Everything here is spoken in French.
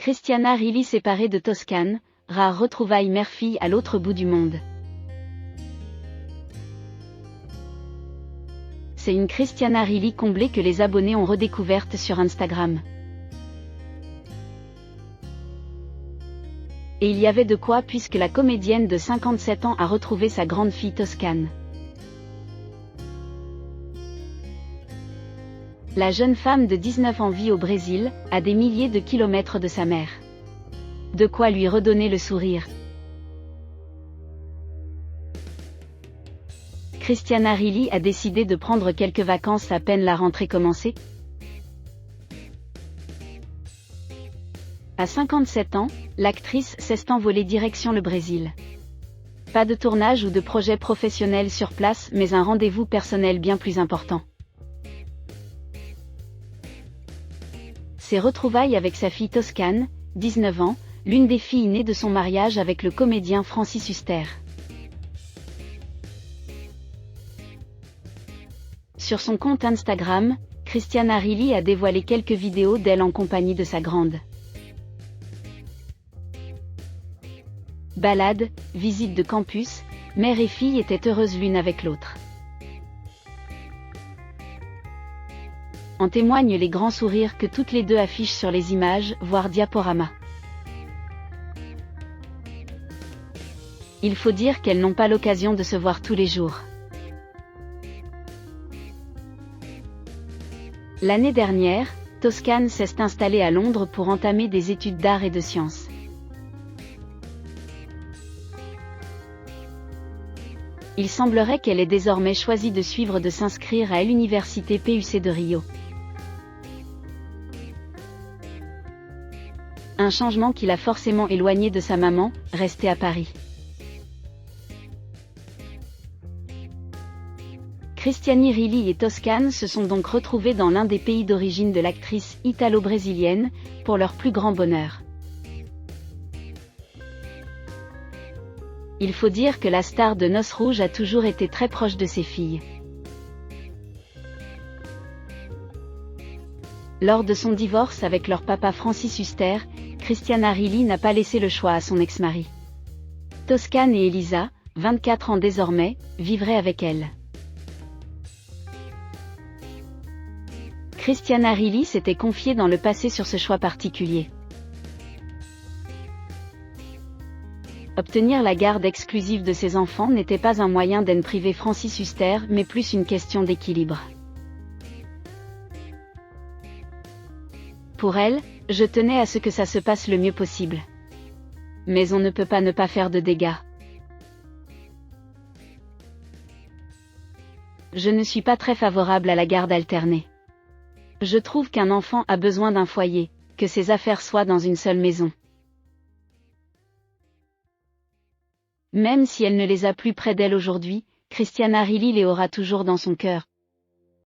Christiana Rilly séparée de Toscane, rare retrouvaille mère-fille à l'autre bout du monde. C'est une Christiana Rilly comblée que les abonnés ont redécouverte sur Instagram. Et il y avait de quoi puisque la comédienne de 57 ans a retrouvé sa grande fille Toscane. La jeune femme de 19 ans vit au Brésil, à des milliers de kilomètres de sa mère. De quoi lui redonner le sourire. Christiana Rilly a décidé de prendre quelques vacances à peine la rentrée commencée. À 57 ans, l'actrice s'est envolée direction le Brésil. Pas de tournage ou de projet professionnel sur place, mais un rendez-vous personnel bien plus important. Ses retrouvailles avec sa fille Toscane, 19 ans, l'une des filles nées de son mariage avec le comédien Francis Huster. Sur son compte Instagram, Christiana Rilly a dévoilé quelques vidéos d'elle en compagnie de sa grande. Balade, visite de campus, mère et fille étaient heureuses l'une avec l'autre. En témoignent les grands sourires que toutes les deux affichent sur les images, voire diaporamas. Il faut dire qu'elles n'ont pas l'occasion de se voir tous les jours. L'année dernière, Toscane s'est installée à Londres pour entamer des études d'art et de sciences. Il semblerait qu'elle ait désormais choisi de suivre de s'inscrire à l'université PUC de Rio. Un changement qui l'a forcément éloignée de sa maman, restée à Paris. Christiana Rilly et Toscane se sont donc retrouvés dans l'un des pays d'origine de l'actrice italo-brésilienne, pour leur plus grand bonheur. Il faut dire que la star de Noces Rouges a toujours été très proche de ses filles. Lors de son divorce avec leur papa Francis Huster, Christiana Rilly n'a pas laissé le choix à son ex-mari. Toscane et Elisa, 24 ans désormais, vivraient avec elle. Christiana Rilly s'était confiée dans le passé sur ce choix particulier. Obtenir la garde exclusive de ses enfants n'était pas un moyen d'en priver Francis Huster, mais plus une question d'équilibre. Pour elle, je tenais à ce que ça se passe le mieux possible. Mais on ne peut pas ne pas faire de dégâts. Je ne suis pas très favorable à la garde alternée. Je trouve qu'un enfant a besoin d'un foyer, que ses affaires soient dans une seule maison. Même si elle ne les a plus près d'elle aujourd'hui, Christiana Rilly les aura toujours dans son cœur,